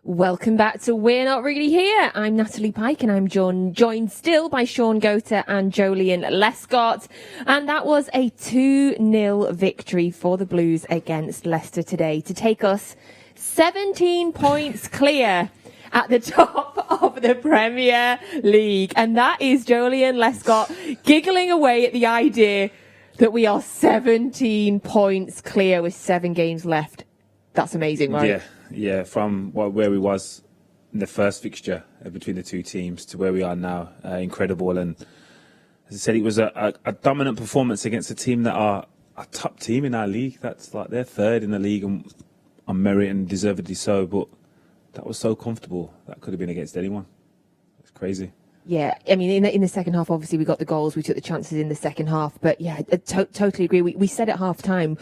Welcome back to We're Not Really Here. I'm Natalie Pike and I'm joined still by Sean Gota and Jolien Lescott. And that was a 2-0 victory for the Blues against Leicester today to take us 17 points clear at the top of the Premier League. And that is Jolien Lescott giggling away at the idea that we are 17 points clear with 7 games left. That's amazing, right? Yeah, from where we was in the first fixture between the two teams to where we are now, incredible. And as I said, it was a dominant performance against a team that are a top team in our league. That's like they're third in the league and on merit and deservedly so. But that was so comfortable. That could have been against anyone. It's crazy. Yeah, I mean, in the second half, obviously, we got the goals. We took the chances in the second half. But, yeah, I totally agree. We said at half-time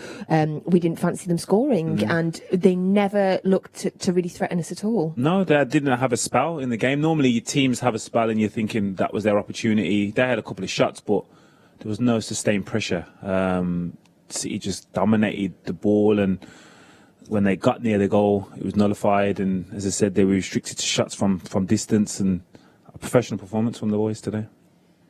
we didn't fancy them scoring, and they never looked to really threaten us at all. No, they didn't have a spell in the game. Normally, your teams have a spell, and you're thinking that was their opportunity. They had a couple of shots, but there was no sustained pressure. City just dominated the ball, and when they got near the goal, it was nullified. And, as I said, they were restricted to shots from distance, and a professional performance from the boys today.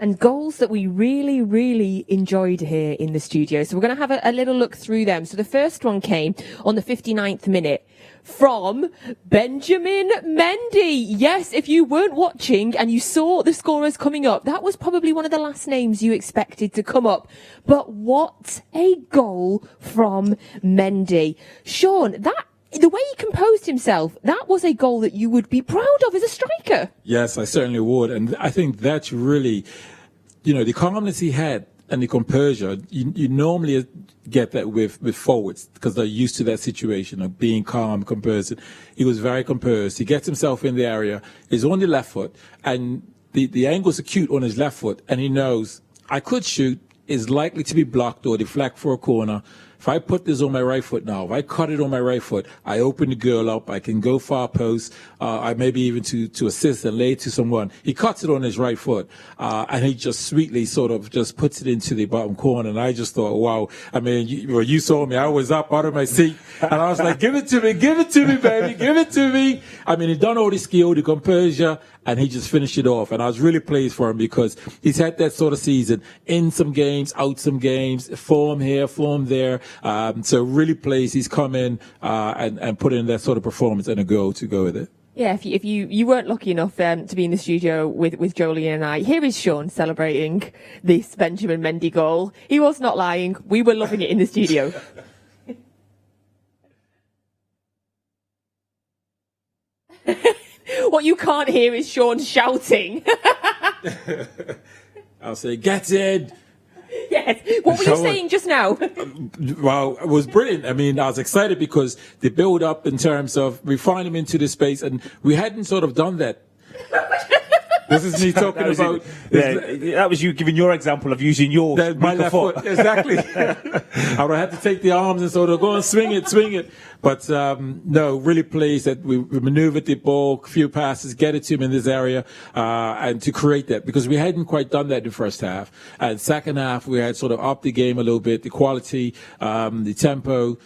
And goals that we really, really enjoyed here in the studio. So we're going to have a little look through them. So the first one came on the 59th minute from Benjamin Mendy. Yes, if you weren't watching and you saw the scorers coming up, that was probably one of the last names you expected to come up. But what a goal from Mendy. Sean, the way he composed himself, that was a goal that you would be proud of as a striker. Yes, I certainly would. And I think that's really, the calmness he had and the composure, you normally get that with forwards because they're used to that situation of being calm, composed. He was very composed. He gets himself in the area. He's on the left foot and the angle's acute on his left foot. And he knows I could shoot, is likely to be blocked or deflect for a corner. If I put this on my right foot now, if I cut it on my right foot, I open the girl up, I can go far post, I maybe even to assist and lay to someone. He cuts it on his right foot, and he just sweetly sort of just puts it into the bottom corner. And I just thought, wow. I mean, you saw me, I was up out of my seat, and I was like, give it to me, baby, give it to me. I mean, he done all the skill, the composure, and he just finished it off. And I was really pleased for him because he's had that sort of season, in some games, out some games, form here, form there. So really pleased he's come in and put in that sort of performance and a goal to go with it. Yeah, if you weren't lucky enough to be in the studio with Jolien and I, here is Sean celebrating this Benjamin Mendy goal. He was not lying. We were loving it in the studio. What you can't hear is Sean shouting. I'll say, get in. Yes. What were you saying just now? Well, it was brilliant. I mean, I was excited because the build up in terms of we find him into the space and we hadn't sort of done that. This is me talking about. That was you giving your example of using your my left foot. Exactly. I would have to take the arms and sort of go and swing it. But no, really pleased that we maneuvered the ball, a few passes, get it to him in this area, and to create that because we hadn't quite done that in the first half. And second half, we had sort of upped the game a little bit, the quality, the tempo.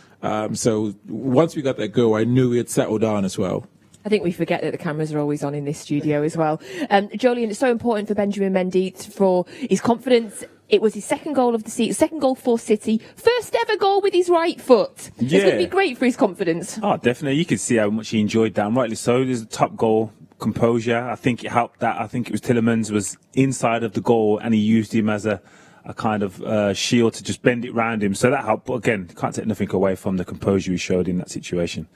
So once we got that goal, I knew we had settled down as well. I think we forget that the cameras are always on in this studio as well. Jolien, it's so important for Benjamin Mendy for his confidence. It was his second goal of the season, second goal for City, first ever goal with his right foot. Yeah. It's going to be great for his confidence. Oh, definitely. You could see how much he enjoyed that, and rightly so. There's a top goal, composure. I think it helped that. I think it was Tielemans was inside of the goal, and he used him as a kind of shield to just bend it round him. So that helped. But again, can't take nothing away from the composure he showed in that situation.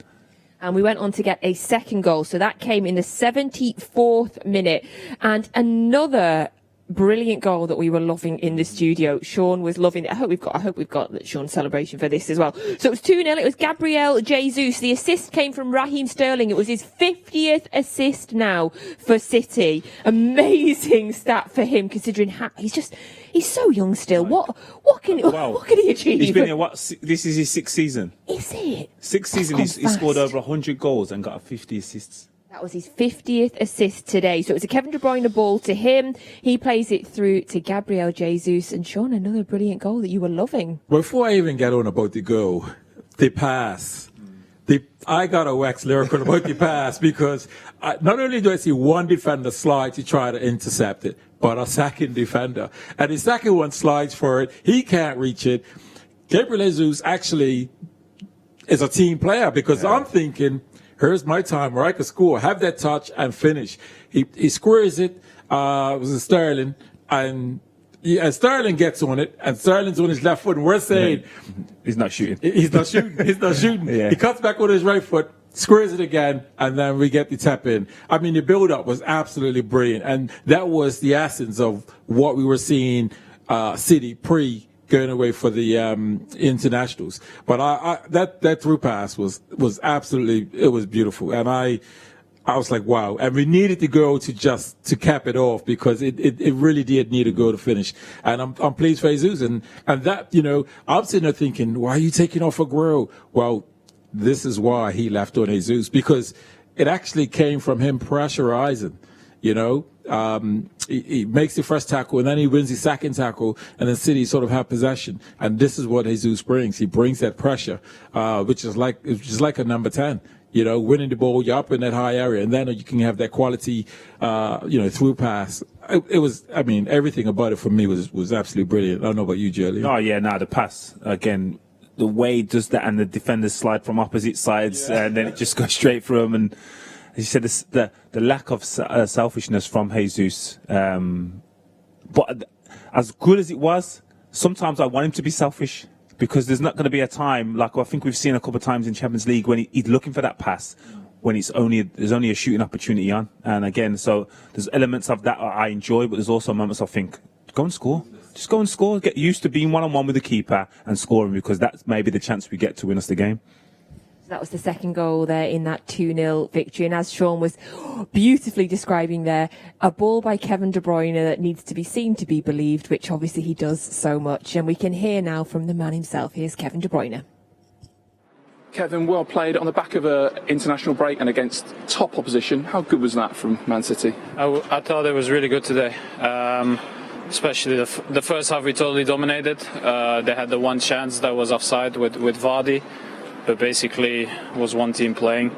And we went on to get a second goal. So that came in the 74th minute. And another brilliant goal that we were loving in the studio. Sean was loving it. I hope we've got Sean's celebration for this as well. So it was 2-0. It was Gabriel Jesus. The assist came from Raheem Sterling. It was his 50th assist now for City. Amazing stat for him considering he's so young still. What can he achieve? He's been here, this is his 6th season. Is it? 6th season, he scored over 100 goals and got 50 assists. That was his 50th assist today. So it was a Kevin De Bruyne ball to him. He plays it through to Gabriel Jesus. And Sean, another brilliant goal that you were loving. Before I even get on about the goal, the pass, I got to wax lyrical about the pass because not only do I see one defender slide to try to intercept it, but a second defender. And the second one slides for it. He can't reach it. Gabriel Jesus actually is a team player because I'm thinking, here's my time where I could score, have that touch and finish. He squares it. It was a Sterling, and Sterling gets on it, and Sterling's on his left foot, and we're saying he's not shooting. He's not shooting. Yeah. He cuts back with his right foot, squares it again, and then we get the tap in. I mean, the build-up was absolutely brilliant, and that was the essence of what we were seeing City going away for the internationals. But that through pass was absolutely, it was beautiful, and I was like, wow. And we needed to go to cap it off because it really did need to go to finish. And I'm pleased for Jesus. And that, I'm sitting there thinking, why are you taking off Aguero? Well, this is why he left on Jesus, because it actually came from him pressurizing, he makes the first tackle and then he wins the second tackle, and then City sort of have possession. And this is what Jesus brings. He brings that pressure, which is like a number 10. Winning the ball, you're up in that high area, and then you can have that quality, through pass. It was, everything about it for me was absolutely brilliant. I don't know about you, Julian. Oh, yeah, the pass, again, the way it does that, and the defenders slide from opposite sides, and then it just goes straight through them. And as you said, the lack of selfishness from Jesus. But as good as it was, sometimes I want him to be selfish. Because there's not going to be a time, like I think we've seen a couple of times in Champions League, when he's looking for that pass, when there's only a shooting opportunity on. And again, so there's elements of that I enjoy, but there's also moments I think, go and score. Just go and score. Get used to being one-on-one with the keeper and scoring, because that's maybe the chance we get to win us the game. That was the second goal there in that 2-0 victory. And as Sean was beautifully describing there, a ball by Kevin De Bruyne that needs to be seen to be believed, which obviously he does so much. And we can hear now from the man himself. Here's Kevin De Bruyne. Kevin, well played on the back of an international break and against top opposition. How good was that from Man City? I thought it was really good today. Especially the first half, we totally dominated. They had the one chance that was offside with Vardy. But basically was one team playing.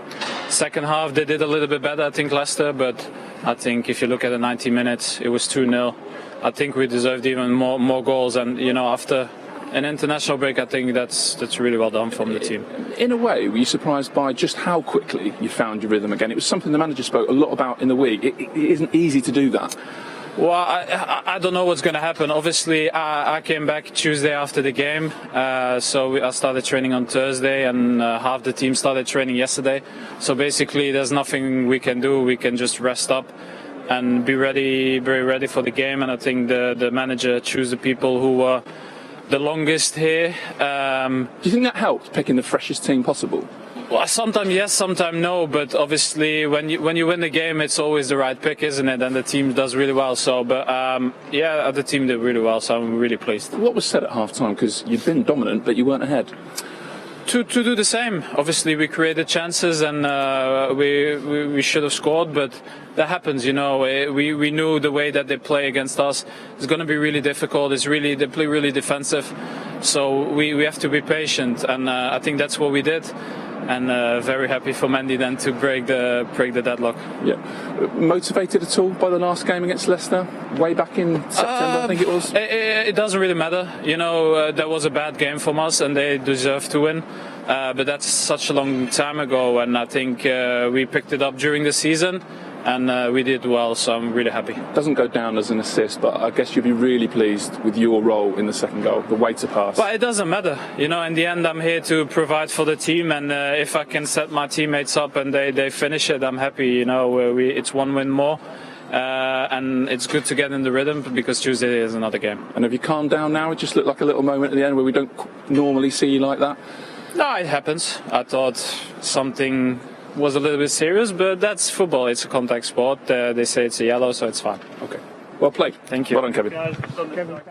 Second half they did a little bit better, I think, Leicester, but I think if you look at the 90 minutes, it was 2-0. I think we deserved even more goals, and after an international break, I think that's really well done from the team. In a way, were you surprised by just how quickly you found your rhythm again? It was something the manager spoke a lot about in the week. It isn't easy to do that. Well, I don't know what's going to happen. Obviously, I came back Tuesday after the game, so I started training on Thursday, and half the team started training yesterday. So basically, there's nothing we can do. We can just rest up and be ready, very ready for the game. And I think the manager chose the people who were the longest here. Do you think that helped, picking the freshest team possible? Well, sometimes yes, sometimes no. But obviously, when you win the game, it's always the right pick, isn't it? And the team does really well. So, but the team did really well. So I'm really pleased. What was said at half time? Because you'd been dominant, but you weren't ahead. To do the same. Obviously, we created chances, and we should have scored. But that happens, We knew the way that they play against us is going to be really difficult. They play really defensive. So we have to be patient, and I think that's what we did. And very happy for Mendy then to break the deadlock. Yeah, motivated at all by the last game against Leicester, way back in September, I think it was. It doesn't really matter, that was a bad game from us, and they deserve to win. But that's such a long time ago, and I think we picked it up during the season. And we did well, so I'm really happy. Doesn't go down as an assist, but I guess you'll be really pleased with your role in the second goal, the way to pass. But it doesn't matter. In the end, I'm here to provide for the team, and if I can set my teammates up and they finish it, I'm happy. It's one win more. And it's good to get in the rhythm, because Tuesday is another game. And have you calmed down now? It just looked like a little moment at the end where we don't normally see you like that. No, it happens. I thought something was a little bit serious, but that's football. It's a contact sport. They say it's a yellow, so it's fine. Okay. Well played. Thank you. Well done, Kevin.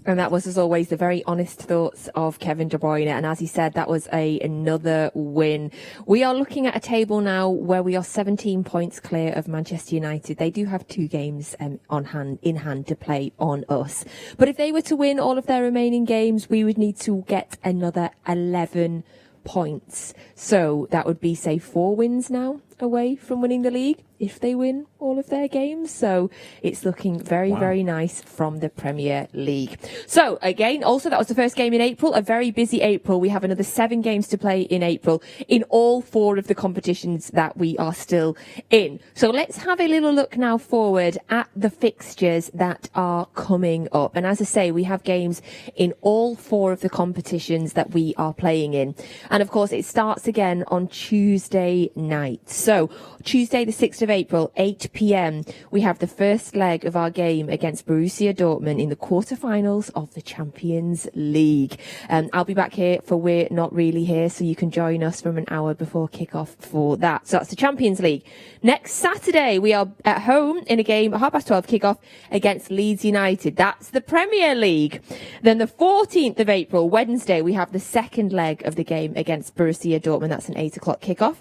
And that was, as always, the very honest thoughts of Kevin De Bruyne. And as he said, that was another win. We are looking at a table now where we are 17 points clear of Manchester United. They do have 2 games in hand to play on us. But if they were to win all of their remaining games, we would need to get another 11 points. So that would be, say, 4 wins now away from winning the league if they win all of their games. So it's looking very, very nice from the Premier League. So again, also that was the first game in April, a very busy April. We have another 7 games to play in April in all 4 of the competitions that we are still in. So let's have a little look now forward at the fixtures that are coming up. And as I say, we have games in all 4 of the competitions that we are playing in. And of course, it starts again on Tuesday night. So Tuesday, the 6th of April, 8 p.m, we have the first leg of our game against Borussia Dortmund in the quarterfinals of the Champions League. I'll be back here for We're Not Really Here, so you can join us from an hour before kickoff for that. So that's the Champions League. Next Saturday, we are at home in a game at 12:30 kickoff against Leeds United. That's the Premier League. Then the 14th of April, Wednesday, we have the second leg of the game against Borussia Dortmund. That's an 8 o'clock kickoff.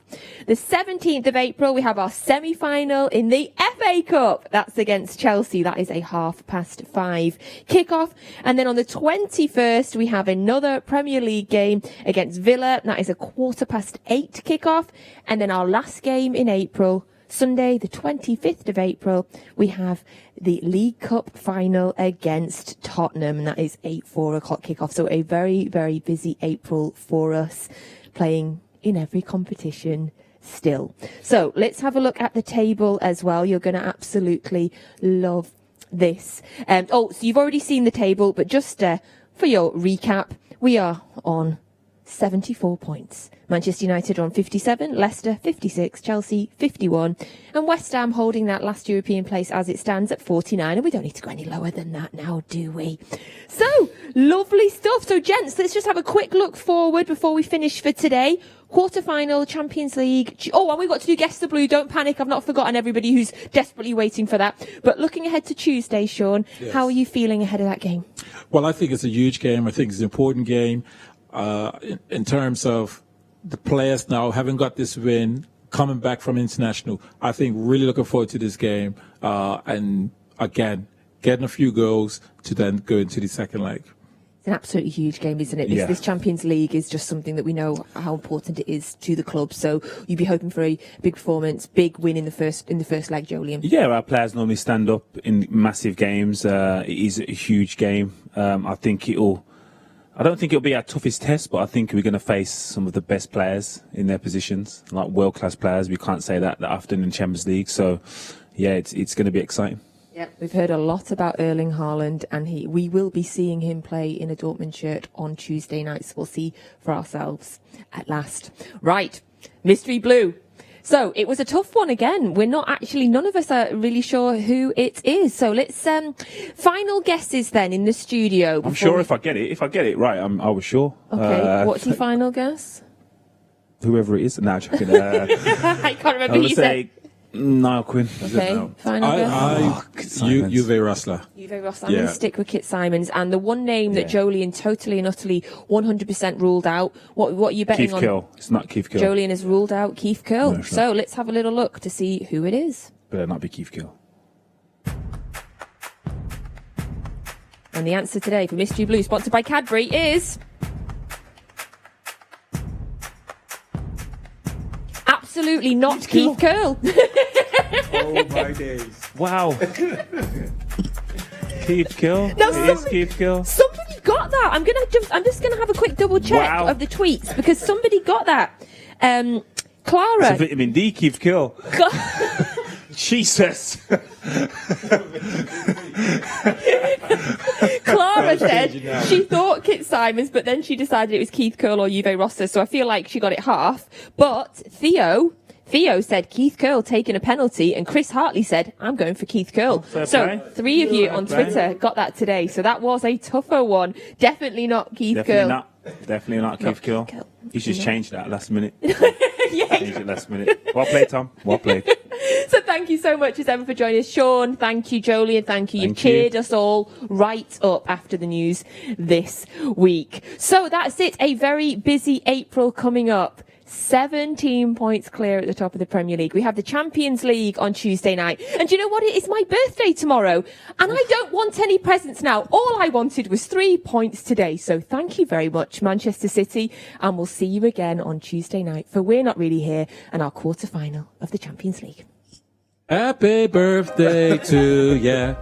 The 17th of April, we have our semi-final in the FA Cup. That's against Chelsea. That is a 5:30 kickoff. And then on the 21st, we have another Premier League game against Villa. That is a 8:15 kickoff. And then our last game in April, Sunday, the 25th of April, we have the League Cup final against Tottenham, and that is a 4 o'clock kickoff. So a very, very busy April for us, playing in every competition still. So let's have a look at the table as well. You're going to absolutely love this. So you've already seen the table, but just for your recap, we are on 74 points. Manchester United are on 57, Leicester 56, Chelsea 51, and West Ham holding that last European place as it stands at 49. And we don't need to go any lower than that now, do we? So, lovely stuff. So, gents, let's just have a quick look forward before we finish for today. Quarter-final, Champions League. Oh, and we've got to do Guess the Blue. Don't panic. I've not forgotten everybody who's desperately waiting for that. But looking ahead to Tuesday, Sean, yes. How are you feeling ahead of that game? Well, I think it's a huge game. I think it's an important game in terms of the players now having got this win, coming back from international. I think really looking forward to this game. And again, getting a few goals to then go into the second leg. It's an absolutely huge game, isn't it? This Champions League is just something that we know how important it is to the club. So you'd be hoping for a big performance, big win in the first leg, Jolien. Yeah, our players normally stand up in massive games. It is a huge game. I don't think it'll be our toughest test, but I think we're going to face some of the best players in their positions, like world-class players. We can't say that often in Champions League. So, yeah, it's going to be exciting. Yeah, we've heard a lot about Erling Haaland, and we will be seeing him play in a Dortmund shirt on Tuesday night. So we'll see for ourselves at last. Right, Mystery Blue. So it was a tough one again. None of us are really sure who it is. So let's, final guesses then in the studio. I'm sure if I get it right, I was sure. Okay, what's your final guess? Whoever it is. No, I'm joking. I can't remember who you said. Niall Quinn. Okay, final guess. Uwe Rosler. Uwe Rosler. I'm going to stick with Kit Simons. And the one name that Jolien totally and utterly 100% ruled out. What are you betting on? Keith Curl. It's not Keith Curl. Jolien has ruled out Keith Curl. No, so let's have a little look to see who it is. Better not be Keith Curl. And the answer today for Mystery Blue, sponsored by Cadbury, is... absolutely not Keith Curl. Oh, my days. Wow. Keith Curl? No, It is Keith Curl. Somebody got that. I'm just gonna have a quick double check of the tweets because somebody got that. Clara. It's a vitamin D, Keith Curl. Jesus. Clara said she thought Kit Simons, but then she decided it was Keith Curl or Uwe Rosler, so I feel like she got it half. But Theo said Keith Curl taking a penalty, and Chris Hartley said, I'm going for Keith Curl. So 3 of you on Twitter got that today. So that was a tougher one. Definitely not Keith Curl. Definitely not Keith Curl. He's just changed that last minute. Yeah. Changed it last minute. Well played, Tom. Well played. So thank you so much as ever for joining us. Sean, thank you. Jolien, thank you. You've cheered us all right up after the news this week. So that's it. A very busy April coming up. 17 points clear at the top of the Premier League. We have the Champions League on Tuesday night. And do you know what? It is my birthday tomorrow. And I don't want any presents now. All I wanted was 3 points today. So thank you very much, Manchester City. And we'll see you again on Tuesday night for We're Not Really Here and our quarter-final of the Champions League. Happy birthday to ya.